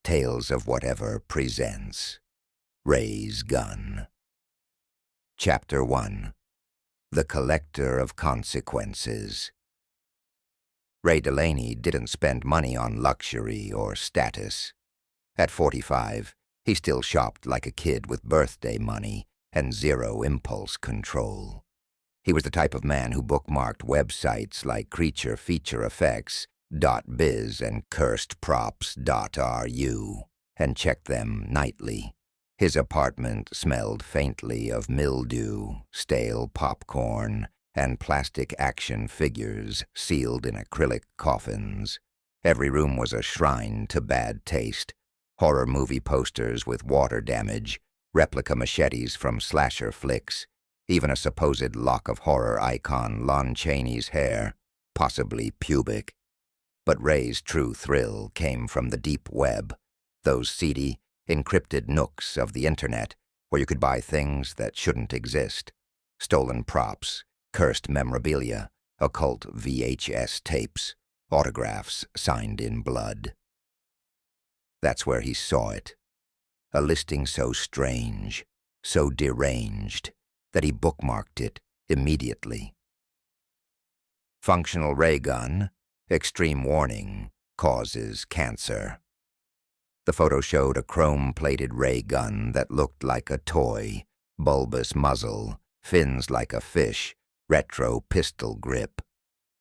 Tales of Whatever presents Ray's Gun. Chapter 1. The Collector of Consequences. Ray Delaney didn't spend money on luxury or status. At 45, he still shopped like a kid with birthday money and zero impulse control. He was the type of man who bookmarked websites like Creature Feature Effects, .biz and CursedProps.ru, and checked them nightly. His apartment smelled faintly of mildew, stale popcorn, and plastic action figures sealed in acrylic coffins. Every room was a shrine to bad taste. Horror movie posters with water damage, replica machetes from slasher flicks, even a supposed lock of horror icon Lon Chaney's hair, possibly pubic. But Ray's true thrill came from the deep web, those seedy, encrypted nooks of the internet where you could buy things that shouldn't exist. Stolen props, cursed memorabilia, occult VHS tapes, autographs signed in blood. That's where he saw it. A listing so strange, so deranged, that he bookmarked it immediately. Functional ray gun, extreme warning, causes cancer. The photo showed a chrome-plated ray gun that looked like a toy, bulbous muzzle, fins like a fish, retro pistol grip.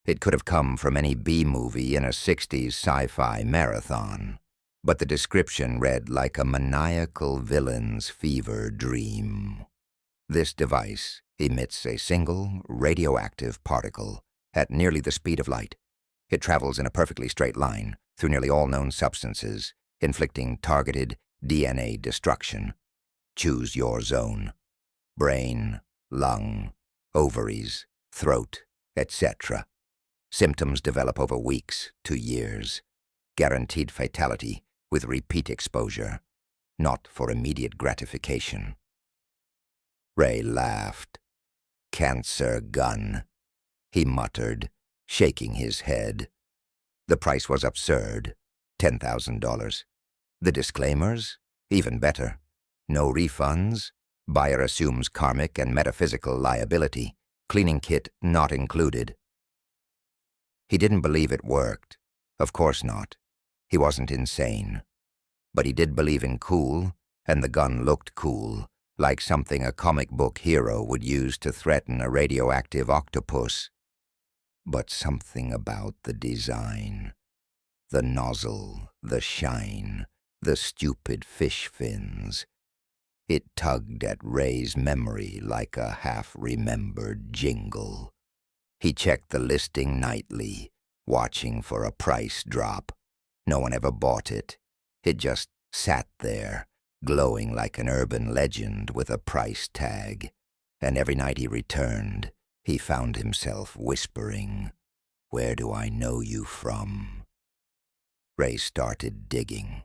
It could have come from any B-movie in a 60s sci-fi marathon, but the description read like a maniacal villain's fever dream. This device emits a single radioactive particle at nearly the speed of light. It travels in a perfectly straight line through nearly all known substances, inflicting targeted DNA destruction. Choose your zone. Brain, lung, ovaries, throat, etc. Symptoms develop over weeks to years. Guaranteed fatality with repeat exposure, not for immediate gratification. Ray laughed. Cancer gun, he muttered, shaking his head. The price was absurd, $10,000. The disclaimers? Even better. No refunds, buyer assumes karmic and metaphysical liability, cleaning kit not included. He didn't believe it worked. Of course not. He wasn't insane. But he did believe in cool, and the gun looked cool, like something a comic book hero would use to threaten a radioactive octopus. But something about the design, the nozzle, the shine, the stupid fish fins. It tugged at Ray's memory like a half-remembered jingle. He checked the listing nightly, watching for a price drop. No one ever bought it. It just sat there, glowing like an urban legend with a price tag. And every night he returned, he found himself whispering, "Where do I know you from?" Ray started digging.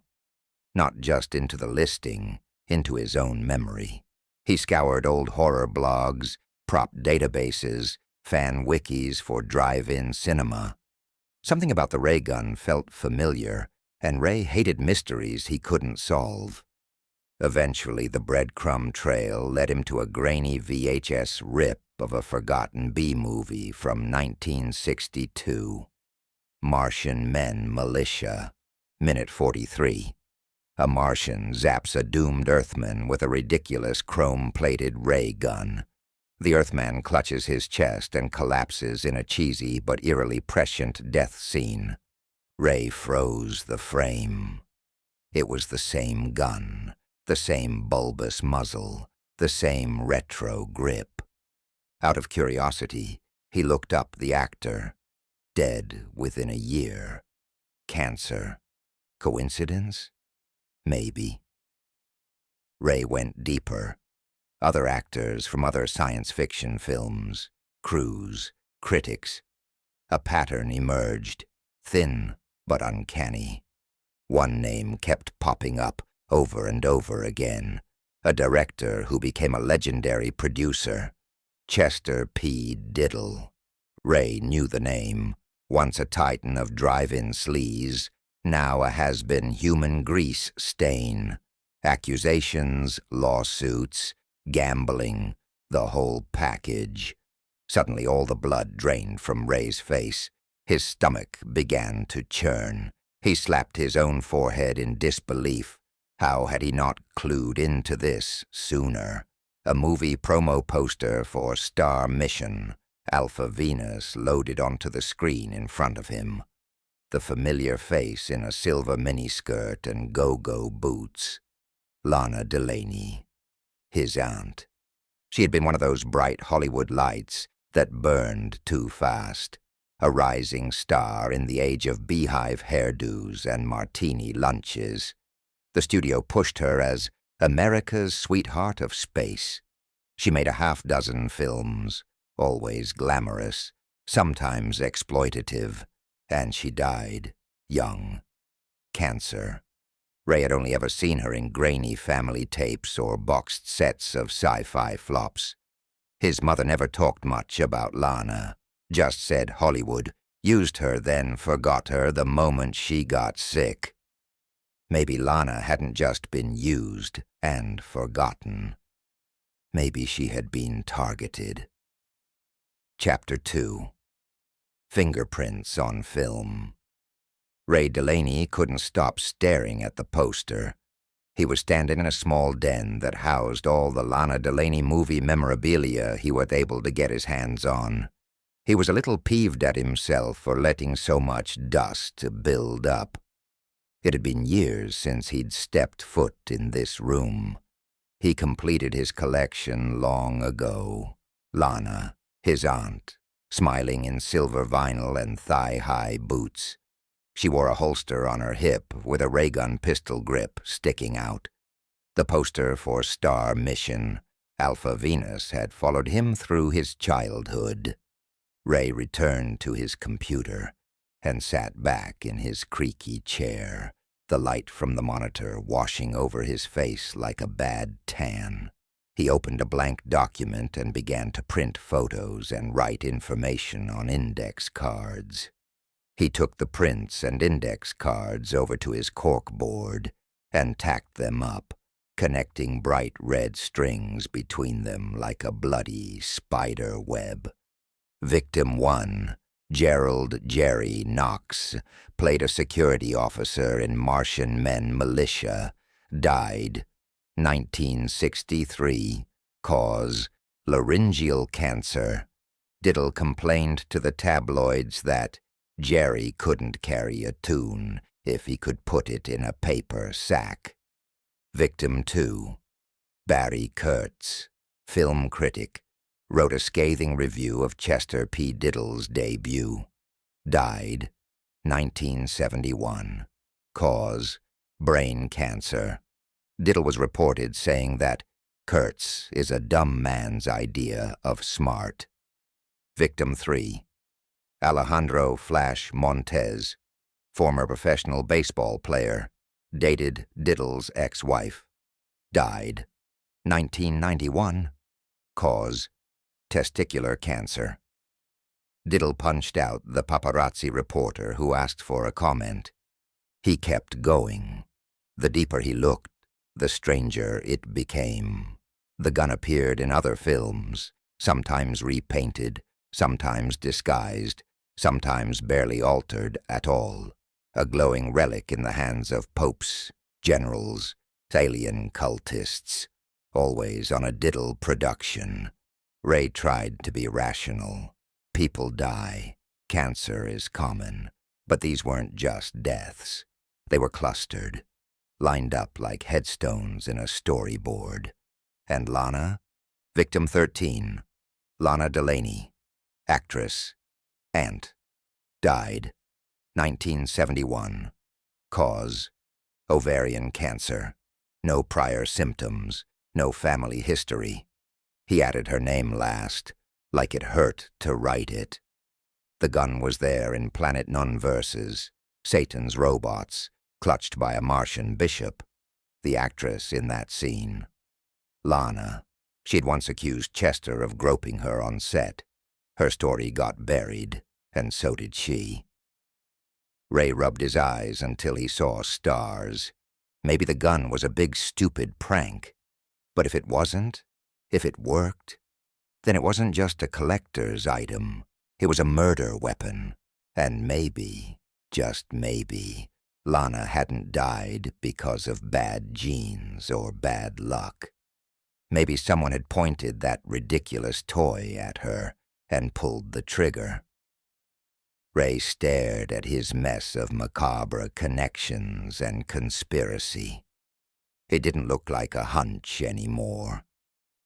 Not just into the listing, into his own memory. He scoured old horror blogs, prop databases, fan wikis for drive-in cinema. Something about the ray gun felt familiar, and Ray hated mysteries he couldn't solve. Eventually, the breadcrumb trail led him to a grainy VHS rip of a forgotten B-movie from 1962. Martian Men Militia, minute 43. A Martian zaps a doomed Earthman with a ridiculous chrome-plated ray gun. The Earthman clutches his chest and collapses in a cheesy but eerily prescient death scene. Ray froze the frame. It was the same gun, the same bulbous muzzle, the same retro grip. Out of curiosity, he looked up the actor. Dead within a year. Cancer. Coincidence? Maybe. Ray went deeper. Other actors from other science fiction films, crews, critics. A pattern emerged, thin but uncanny. One name kept popping up over and over again. A director who became a legendary producer. Chester P. Diddle. Ray knew the name. Once a titan of drive-in sleaze, Now a has-been human grease stain. Accusations, lawsuits, gambling, the whole package. Suddenly all the blood drained from Ray's face. His stomach began to churn. He slapped his own forehead in disbelief. How had he not clued into this sooner? A movie promo poster for Star Mission, Alpha Venus, loaded onto the screen in front of him. The familiar face in a silver miniskirt and go-go boots. Lana Delaney, his aunt. She had been one of those bright Hollywood lights that burned too fast. A rising star in the age of beehive hairdos and martini lunches. The studio pushed her as America's sweetheart of space. She made a half-dozen films, always glamorous, sometimes exploitative, and she died, young. Cancer. Ray had only ever seen her in grainy family tapes or boxed sets of sci-fi flops. His mother never talked much about Lana, just said Hollywood used her, then forgot her the moment she got sick. Maybe Lana hadn't just been used and forgotten. Maybe she had been targeted. Chapter 2. Fingerprints on film. Ray Delaney couldn't stop staring at the poster. He was standing in a small den that housed all the Lana Delaney movie memorabilia he was able to get his hands on. He was a little peeved at himself for letting so much dust build up. It had been years since he'd stepped foot in this room. He completed his collection long ago. Lana, his aunt, smiling in silver vinyl and thigh-high boots. She wore a holster on her hip with a ray gun pistol grip sticking out. The poster for Star Mission, Alpha Venus, had followed him through his childhood. Ray returned to his computer and sat back in his creaky chair, the light from the monitor washing over his face like a bad tan. He opened a blank document and began to print photos and write information on index cards. He took the prints and index cards over to his corkboard and tacked them up, connecting bright red strings between them like a bloody spider web. Victim 1, Gerald Jerry Knox, played a security officer in Martian Men militia, died 1963, cause laryngeal cancer. Diddle complained to the tabloids that Jerry couldn't carry a tune if he could put it in a paper sack. Victim 2, Barry Kurtz, film critic, wrote a scathing review of Chester P. Diddle's debut. Died 1971. Cause brain cancer. Diddle was reported saying that Kurtz is a dumb man's idea of smart. Victim 3, Alejandro Flash Montez, former professional baseball player, dated Diddle's ex-wife. Died 1991. Cause testicular cancer. Diddle punched out the paparazzi reporter who asked for a comment. He kept going. The deeper he looked, the stranger it became. The gun appeared in other films, sometimes repainted, sometimes disguised, sometimes barely altered at all. A glowing relic in the hands of popes, generals, alien cultists, always on a Diddle production. Ray tried to be rational. People die. Cancer is common. But these weren't just deaths. They were clustered, lined up like headstones in a storyboard. And Lana? Victim 13, Lana Delaney, actress, aunt, died 1971. Cause ovarian cancer. No prior symptoms, no family history. He added her name last, like it hurt to write it. The gun was there in Planet None verses, Satan's robots, clutched by a Martian bishop. The actress in that scene. Lana. She'd once accused Chester of groping her on set. Her story got buried, and so did she. Ray rubbed his eyes until he saw stars. Maybe the gun was a big stupid prank. But if it wasn't, if it worked, then it wasn't just a collector's item. It was a murder weapon. And maybe, just maybe, Lana hadn't died because of bad genes or bad luck. Maybe someone had pointed that ridiculous toy at her and pulled the trigger. Ray stared at his mess of macabre connections and conspiracy. It didn't look like a hunch anymore.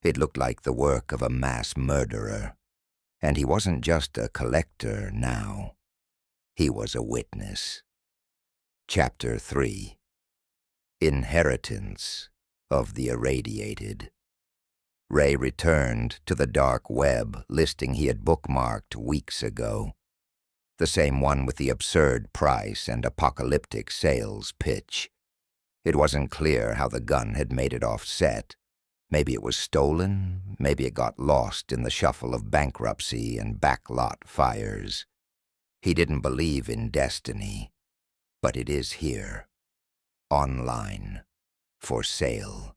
It looked like the work of a mass murderer. And he wasn't just a collector now. He was a witness. Chapter 3. Inheritance of the Irradiated. Ray returned to the dark web listing he had bookmarked weeks ago. The same one with the absurd price and apocalyptic sales pitch. It wasn't clear how the gun had made it off set. Maybe it was stolen, maybe it got lost in the shuffle of bankruptcy and backlot fires. He didn't believe in destiny, but it is here. Online. For sale.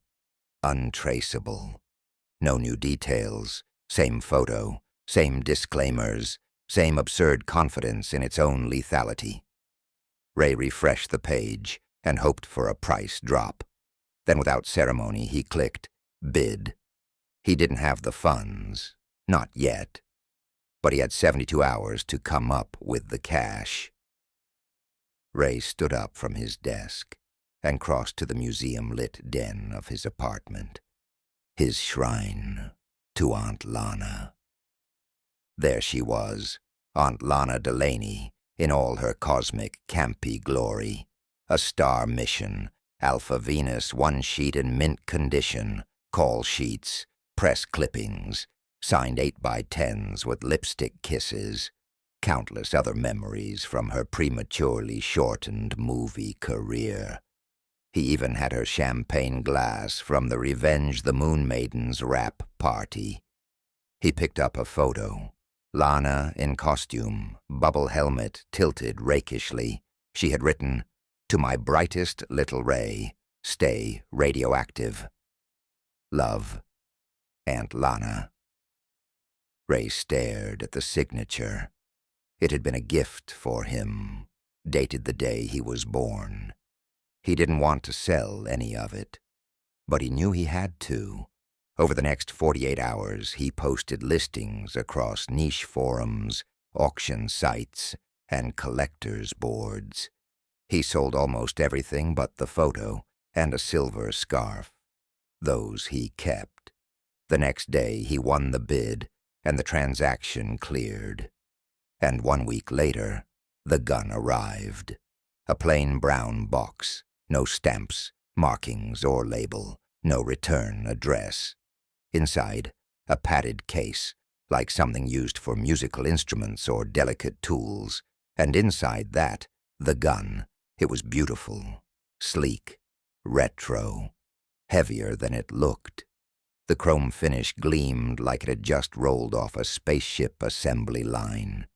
Untraceable. No new details. Same photo. Same disclaimers. Same absurd confidence in its own lethality. Ray refreshed the page and hoped for a price drop. Then without ceremony he clicked bid. He didn't have the funds. Not yet. But he had 72 hours to come up with the cash. Ray stood up from his desk and crossed to the museum-lit den of his apartment. His shrine to Aunt Lana. There she was, Aunt Lana Delaney, in all her cosmic, campy glory. A star mission, Alpha Venus, one sheet in mint condition, call sheets, press clippings, signed 8x10s with lipstick kisses, countless other memories from her prematurely shortened movie career. He even had her champagne glass from the Revenge the Moon Maidens wrap party. He picked up a photo. Lana in costume, bubble helmet tilted rakishly. She had written, "To my brightest little Ray, stay radioactive. Love, Aunt Lana." Ray stared at the signature. It had been a gift for him, dated the day he was born. He didn't want to sell any of it, but he knew he had to. Over the next 48 hours, he posted listings across niche forums, auction sites, and collectors' boards. He sold almost everything but the photo and a silver scarf. Those he kept. The next day, he won the bid, and the transaction cleared. And 1 week later, the gun arrived. A plain brown box, no stamps, markings, or label, no return address. Inside, a padded case, like something used for musical instruments or delicate tools. And inside that, the gun. It was beautiful, sleek, retro, heavier than it looked. The chrome finish gleamed like it had just rolled off a spaceship assembly line.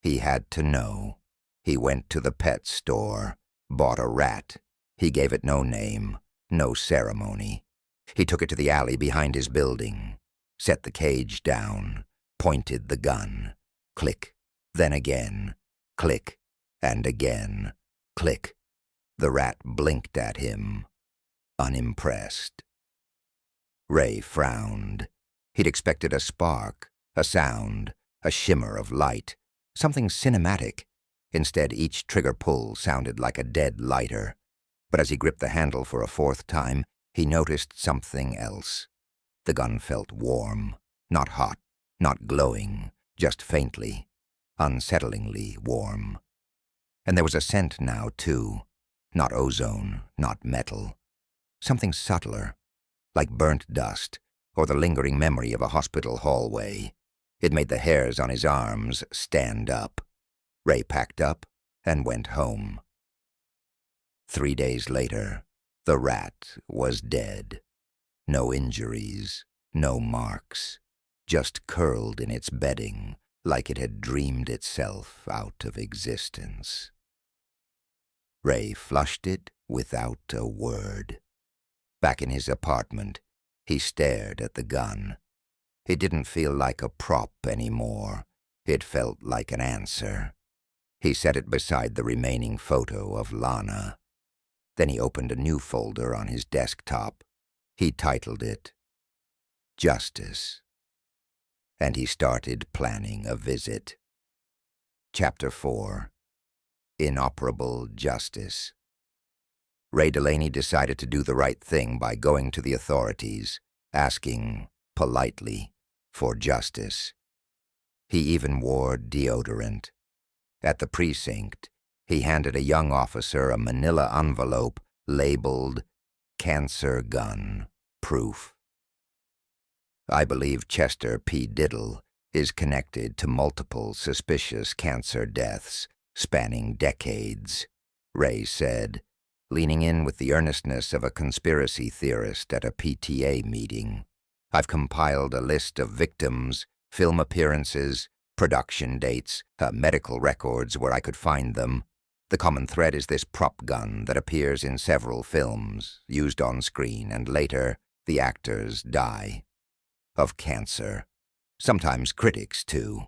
He had to know. He went to the pet store, bought a rat. He gave it no name, no ceremony. He took it to the alley behind his building, set the cage down, pointed the gun. Click, then again, click, and again, click. The rat blinked at him, unimpressed. Ray frowned. He'd expected a spark, a sound, a shimmer of light, something cinematic. Instead, each trigger pull sounded like a dead lighter. But as he gripped the handle for a fourth time, he noticed something else. The gun felt warm, not hot, not glowing, just faintly, unsettlingly warm. And there was a scent now, too. Not ozone, not metal. Something subtler, like burnt dust or the lingering memory of a hospital hallway. It made the hairs on his arms stand up. Ray packed up and went home. 3 days later, the rat was dead. No injuries, no marks, just curled in its bedding like it had dreamed itself out of existence. Ray flushed it without a word. Back in his apartment, he stared at the gun. It didn't feel like a prop anymore. It felt like an answer. He set it beside the remaining photo of Lana. Then he opened a new folder on his desktop. He titled it Justice. And he started planning a visit. Chapter 4. Inoperable Justice. Ray Delaney decided to do the right thing by going to the authorities, asking, politely, for justice. He even wore deodorant. At the precinct, he handed a young officer a manila envelope labeled Cancer Gun Proof. I believe Chester P. Diddle is connected to multiple suspicious cancer deaths spanning decades, Ray said, leaning in with the earnestness of a conspiracy theorist at a PTA meeting. I've compiled a list of victims, film appearances, production dates, medical records where I could find them. The common thread is this prop gun that appears in several films, used on screen, and later the actors die. Of cancer. Sometimes critics, too.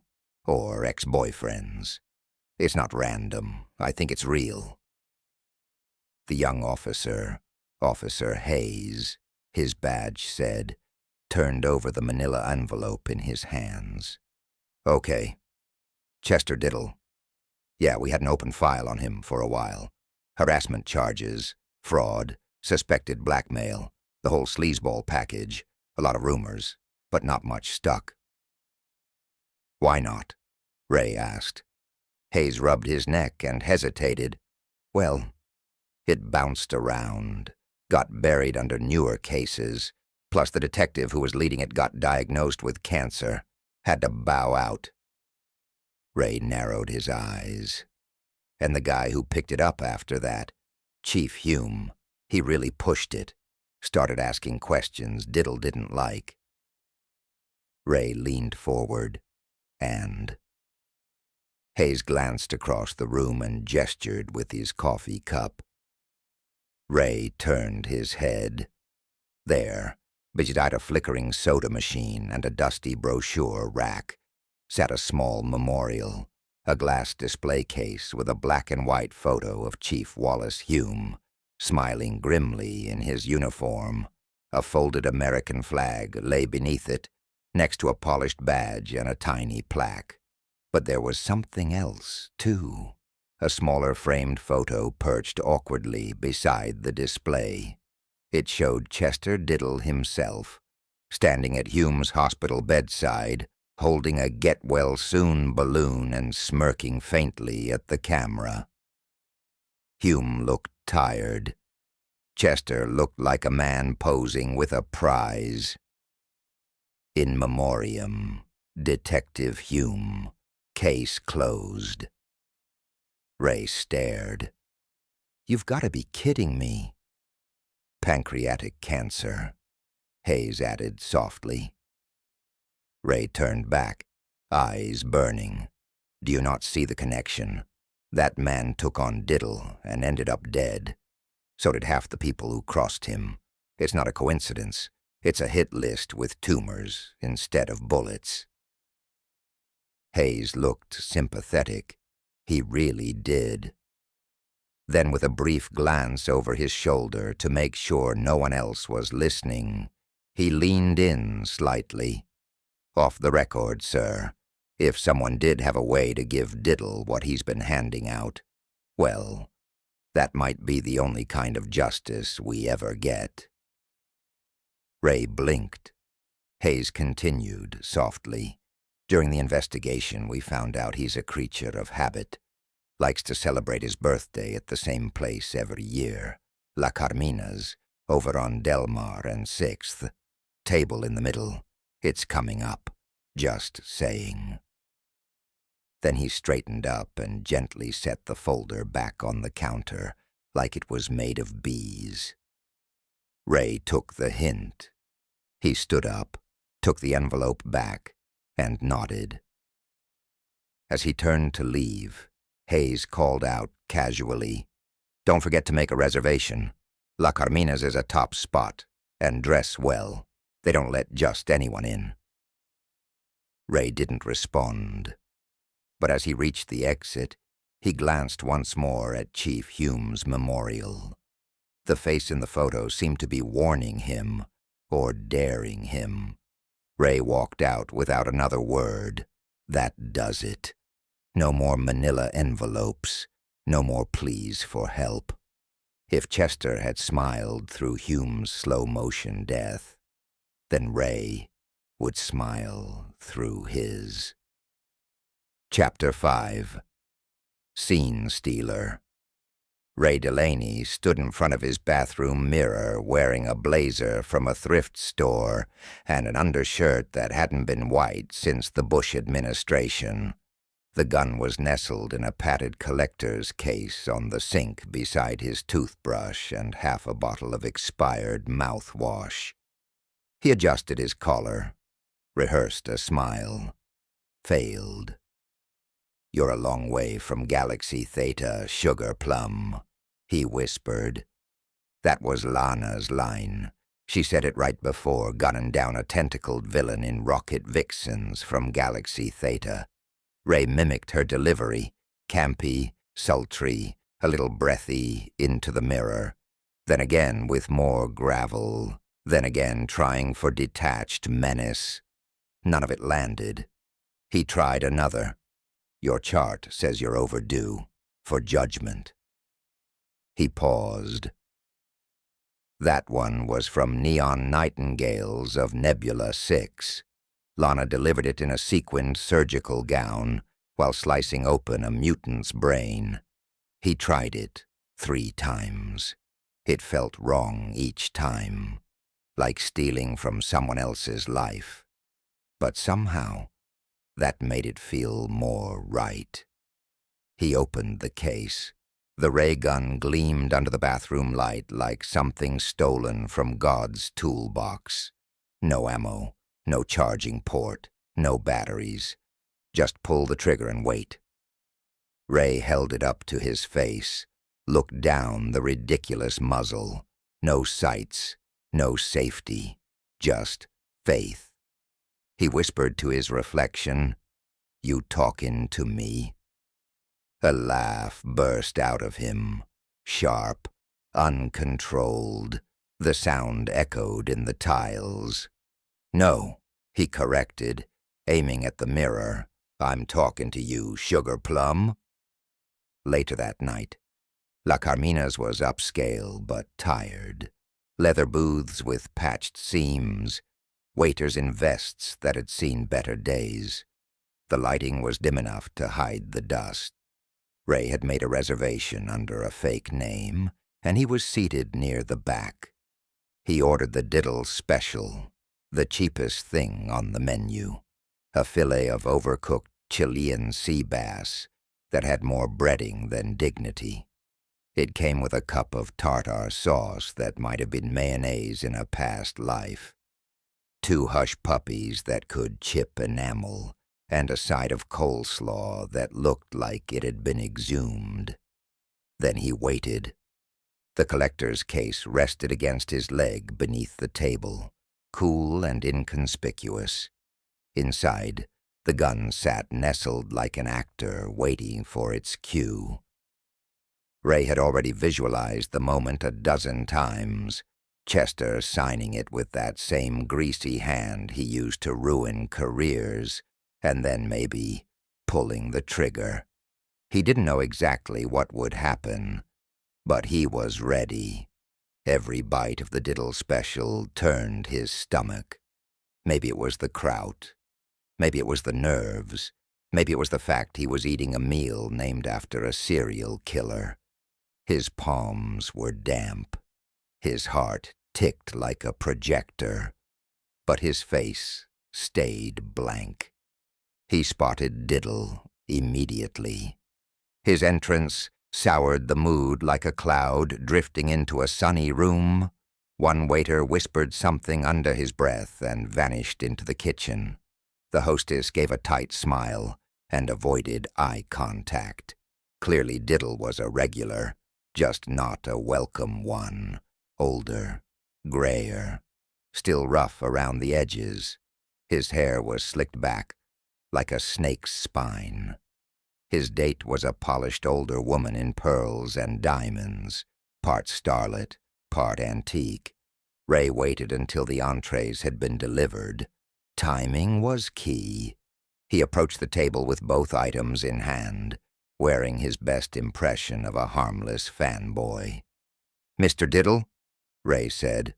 Or ex-boyfriends. It's not random. I think it's real. The young officer, Officer Hayes, his badge said, turned over the manila envelope in his hands. Okay. Chester Diddle. Yeah, we had an open file on him for a while. Harassment charges, fraud, suspected blackmail, the whole sleazeball package, a lot of rumors, but not much stuck. Why not? Ray asked. Hayes rubbed his neck and hesitated. Well, it bounced around, got buried under newer cases, plus the detective who was leading it got diagnosed with cancer, had to bow out. Ray narrowed his eyes. And the guy who picked it up after that, Chief Hume, he really pushed it, started asking questions Diddle didn't like. Ray leaned forward, and Hayes glanced across the room and gestured with his coffee cup. Ray turned his head. There, beside a flickering soda machine and a dusty brochure rack, sat a small memorial, a glass display case with a black and white photo of Chief Wallace Hume, smiling grimly in his uniform. A folded American flag lay beneath it, next to a polished badge and a tiny plaque. But there was something else, too. A smaller framed photo perched awkwardly beside the display. It showed Chester Diddle himself, standing at Hume's hospital bedside, holding a get-well-soon balloon and smirking faintly at the camera. Hume looked tired. Chester looked like a man posing with a prize. In memoriam, Detective Hume. Case closed. Ray stared. You've got to be kidding me. Pancreatic cancer, Hayes added softly. Ray turned back, eyes burning. Do you not see the connection? That man took on Diddle and ended up dead. So did half the people who crossed him. It's not a coincidence. It's a hit list with tumors instead of bullets. Hayes looked sympathetic. He really did. Then, with a brief glance over his shoulder to make sure no one else was listening, he leaned in slightly. Off the record, sir. If someone did have a way to give Diddle what he's been handing out, well, that might be the only kind of justice we ever get. Ray blinked. Hayes continued softly. During the investigation, we found out he's a creature of habit. Likes to celebrate his birthday at the same place every year. La Carmina's, over on Del Mar and 6th. Table in the middle. It's coming up. Just saying. Then he straightened up and gently set the folder back on the counter, like it was made of bees. Ray took the hint. He stood up, took the envelope back, and nodded. As he turned to leave, Hayes called out casually, Don't forget to make a reservation. La Carmina's is a top spot, and dress well. They don't let just anyone in." Ray didn't respond, but as he reached the exit, he glanced once more at Chief Hume's memorial. The face in the photo seemed to be warning him, or daring him. Ray walked out without another word. That does it. No more manila envelopes, no more pleas for help. If Chester had smiled through Hume's slow-motion death, then Ray would smile through his. Chapter 5. Scene Stealer. Ray Delaney stood in front of his bathroom mirror wearing a blazer from a thrift store and an undershirt that hadn't been white since the Bush administration. The gun was nestled in a padded collector's case on the sink beside his toothbrush and half a bottle of expired mouthwash. He adjusted his collar, rehearsed a smile, failed. "You're a long way from Galaxy Theta, Sugar Plum," he whispered. That was Lana's line. She said it right before gunning down a tentacled villain in Rocket Vixens from Galaxy Theta. Ray mimicked her delivery, campy, sultry, a little breathy, into the mirror. Then again with more gravel, then again trying for detached menace. None of it landed. He tried another. "Your chart says you're overdue for judgment." He paused. That one was from Neon Nightingales of Nebula 6. Lana delivered it in a sequined surgical gown while slicing open a mutant's brain. He tried it 3 times. It felt wrong each time, like stealing from someone else's life. But somehow, that made it feel more right. He opened the case. The ray gun gleamed under the bathroom light like something stolen from God's toolbox. No ammo, no charging port, no batteries. Just pull the trigger and wait. Ray held it up to his face, looked down the ridiculous muzzle. No sights, no safety, just faith. He whispered to his reflection, "You talkin' to me?" A laugh burst out of him, sharp, uncontrolled. The sound echoed in the tiles. "No," he corrected, aiming at the mirror. "I'm talking to you, Sugar Plum." Later that night, La Carmina's was upscale but tired. Leather booths with patched seams, waiters in vests that had seen better days. The lighting was dim enough to hide the dust. Ray had made a reservation under a fake name, and he was seated near the back. He ordered the diddle special, the cheapest thing on the menu, a fillet of overcooked Chilean sea bass that had more breading than dignity. It came with a cup of tartar sauce that might have been mayonnaise in a past life, 2 hush puppies that could chip enamel, and a side of coleslaw that looked like it had been exhumed. Then he waited. The collector's case rested against his leg beneath the table, cool and inconspicuous. Inside, the gun sat nestled like an actor waiting for its cue. Ray had already visualized the moment a dozen times, Chester signing it with that same greasy hand he used to ruin careers, and then maybe pulling the trigger. He didn't know exactly what would happen, but he was ready. Every bite of the diddle special turned his stomach. Maybe it was the kraut. Maybe it was the nerves. Maybe it was the fact he was eating a meal named after a serial killer. His palms were damp. His heart ticked like a projector. But his face stayed blank. He spotted Diddle immediately. His entrance soured the mood like a cloud drifting into a sunny room. One waiter whispered something under his breath and vanished into the kitchen. The hostess gave a tight smile and avoided eye contact. Clearly Diddle was a regular. just not a welcome one, older, grayer, still rough around the edges. His hair was slicked back like a snake's spine. His date was a polished older woman in pearls and diamonds, part starlet, part antique. Ray waited until the entrees had been delivered. Timing was key. He approached the table with both items in hand, wearing his best impression of a harmless fanboy. "Mr. Diddle?" Ray said.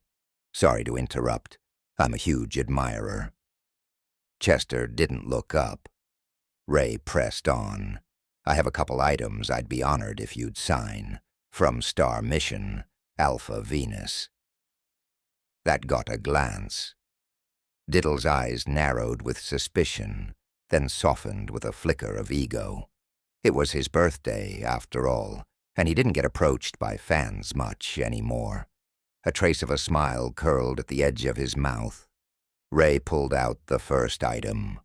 "Sorry to interrupt. I'm a huge admirer." Chester didn't look up. Ray pressed on. "I have a couple items I'd be honored if you'd sign. From Star Mission, Alpha Venus." That got a glance. Diddle's eyes narrowed with suspicion, then softened with a flicker of ego. It was his birthday, after all, and he didn't get approached by fans much anymore. A trace of a smile curled at the edge of his mouth. Ray pulled out the first item,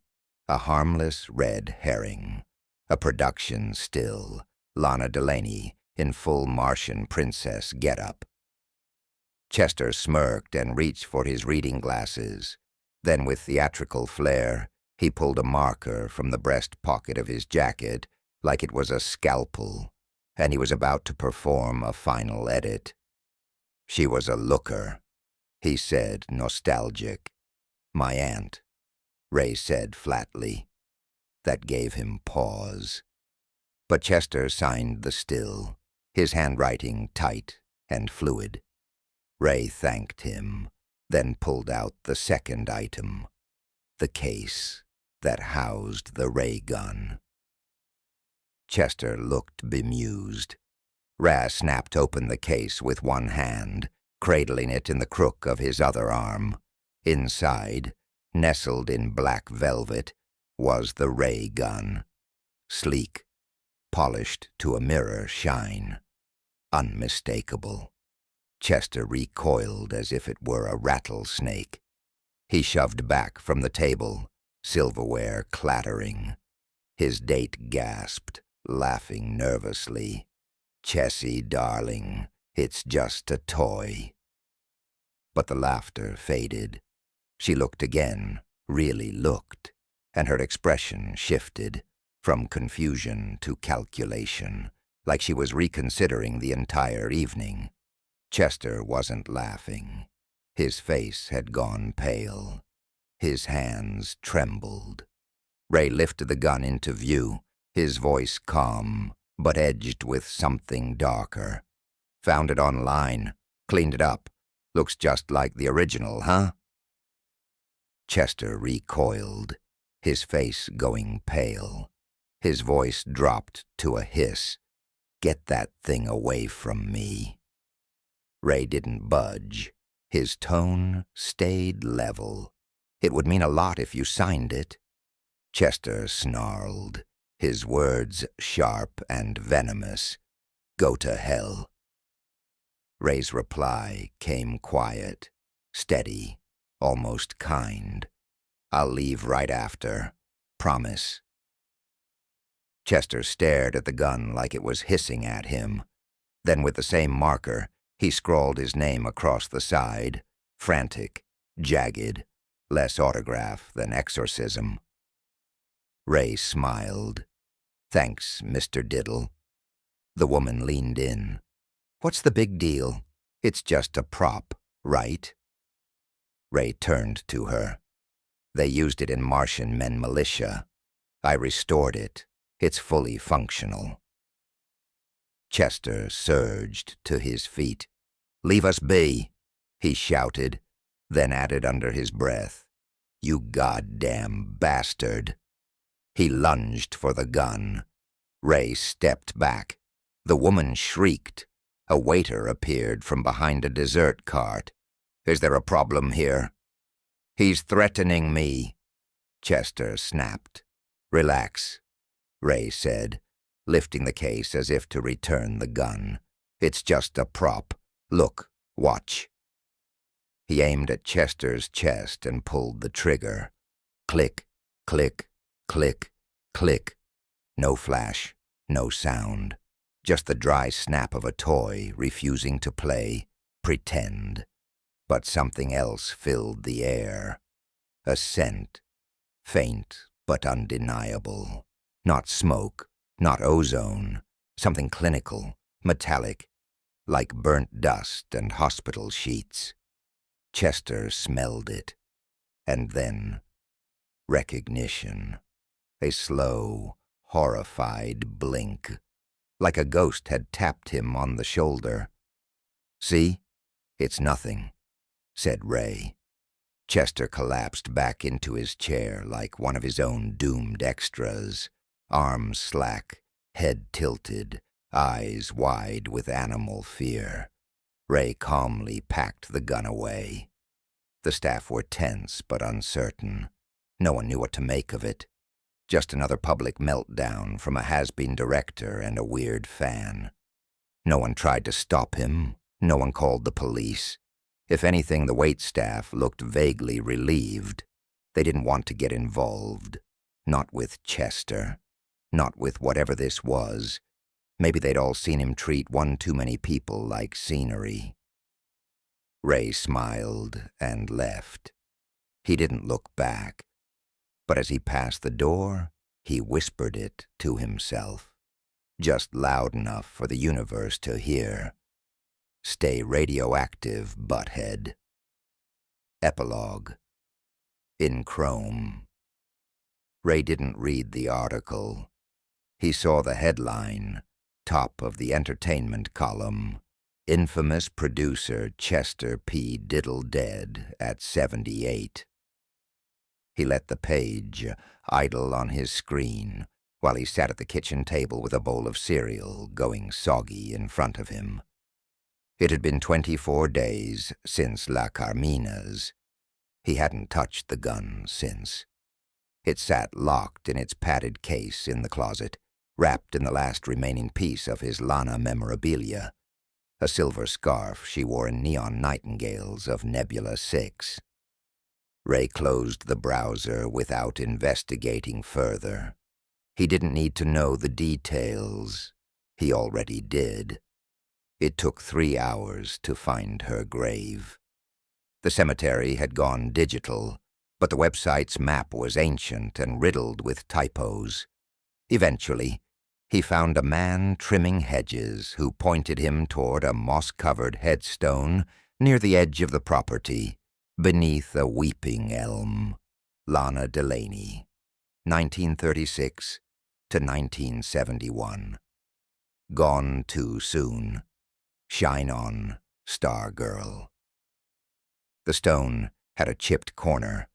a harmless red herring. A production still, Lana Delaney in full Martian princess getup. Chester smirked and reached for his reading glasses. Then with theatrical flair, he pulled a marker from the breast pocket of his jacket like it was a scalpel, and he was about to perform a final edit. "She was a looker," he said, nostalgic. "My aunt," Ray said flatly. That gave him pause. But Chester signed the still, his handwriting tight and fluid. Ray thanked him, then pulled out the second item, the case that housed the ray gun. Chester looked bemused. Ray snapped open the case with one hand, cradling it in the crook of his other arm. Inside, nestled in black velvet, was the ray gun. Sleek, polished to a mirror shine. Unmistakable. Chester recoiled as if it were a rattlesnake. He shoved back from the table, silverware clattering. His date gasped, laughing nervously. "Chessie, darling, it's just a toy." But the laughter faded. She looked again, really looked, and her expression shifted from confusion to calculation, like she was reconsidering the entire evening. Chester wasn't laughing. His face had gone pale. His hands trembled. Ray lifted the gun into view, his voice calm, but edged with something darker. "Found it online. Cleaned it up. Looks just like the original, huh?" Chester recoiled, his face going pale. His voice dropped to a hiss. "Get that thing away from me." Ray didn't budge. His tone stayed level. "It would mean a lot if you signed it." Chester snarled, his words sharp and venomous. "Go to hell." Ray's reply came quiet, steady, almost kind. "I'll leave right after. Promise." Chester stared at the gun like it was hissing at him. Then with the same marker, he scrawled his name across the side, frantic, jagged, less autograph than exorcism. Ray smiled. "Thanks, Mr. Diddle." The woman leaned in. "What's the big deal? It's just a prop, right?" Ray turned to her. "They used it in Martian Men militia. I restored it. It's fully functional." Chester surged to his feet. "Leave us be," he shouted, then added under his breath, "You goddamn bastard." He lunged for the gun. Ray stepped back. The woman shrieked. A waiter appeared from behind a dessert cart. "Is there a problem here?" "He's threatening me," Chester snapped. "Relax," Ray said, lifting the case as if to return the gun. "It's just a prop. Look, watch." He aimed at Chester's chest and pulled the trigger. Click, click, click, click. No flash, no sound. Just the dry snap of a toy refusing to play, pretend. But something else filled the air. A scent, faint but undeniable. Not smoke, not ozone, something clinical, metallic, like burnt dust and hospital sheets. Chester smelled it, and then recognition. A slow, horrified blink, like a ghost had tapped him on the shoulder. "See? It's nothing," said Ray. Chester collapsed back into his chair like one of his own doomed extras, arms slack, head tilted, eyes wide with animal fear. Ray calmly packed the gun away. The staff were tense but uncertain. No one knew what to make of it. Just another public meltdown from a has-been director and a weird fan. No one tried to stop him. No one called the police. If anything, the waitstaff looked vaguely relieved. They didn't want to get involved. Not with Chester. Not with whatever this was. Maybe they'd all seen him treat one too many people like scenery. Ray smiled and left. He didn't look back. But as he passed the door, he whispered it to himself. Just loud enough for the universe to hear. "Stay radioactive, butthead." Epilogue. In Chrome. Ray didn't read the article. He saw the headline, top of the entertainment column. Infamous producer Chester P. Diddle dead at 78. He let the page idle on his screen while he sat at the kitchen table with a bowl of cereal going soggy in front of him. It had been 24 days since La Carmina's. He hadn't touched the gun since. It sat locked in its padded case in the closet, wrapped in the last remaining piece of his Lana memorabilia, a silver scarf she wore in neon nightingales of Nebula 6. Ray closed the browser without investigating further. He didn't need to know the details. He already did. It took 3 hours to find her grave. The cemetery had gone digital, but the website's map was ancient and riddled with typos. Eventually, he found a man trimming hedges who pointed him toward a moss-covered headstone near the edge of the property, beneath a weeping elm. Lana Delaney, 1936 to 1971. Gone too soon. Shine on, Star Girl. The stone had a chipped corner.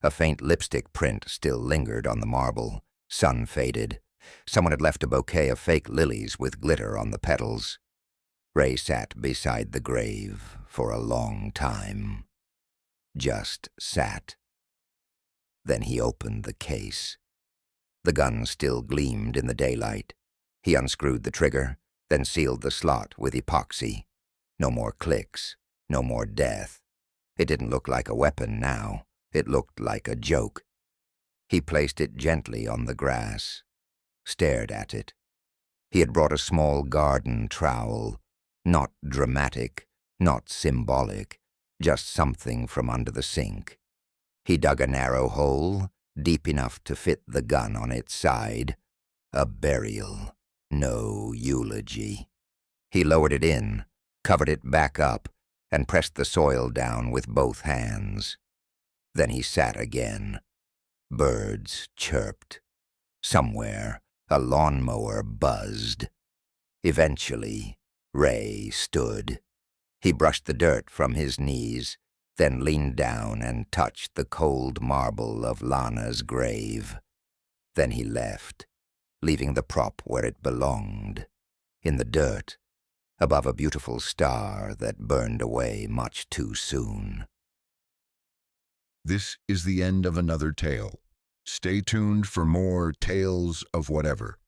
A faint lipstick print still lingered on the marble, sun-faded. Someone had left a bouquet of fake lilies with glitter on the petals. Ray sat beside the grave for a long time. Just sat. Then he opened the case. The gun still gleamed in the daylight. He unscrewed the trigger, then sealed the slot with epoxy. No more clicks, no more death. It didn't look like a weapon now. It looked like a joke. He placed it gently on the grass, stared at it. He had brought a small garden trowel, not dramatic, not symbolic, just something from under the sink. He dug a narrow hole, deep enough to fit the gun on its side. A burial, no eulogy. He lowered it in, covered it back up, and pressed the soil down with both hands. Then he sat again. Birds chirped. Somewhere, a lawnmower buzzed. Eventually, Ray stood. He brushed the dirt from his knees, then leaned down and touched the cold marble of Lana's grave. Then he left, leaving the prop where it belonged, in the dirt, above a beautiful star that burned away much too soon. This is the end of another tale. Stay tuned for more tales of whatever.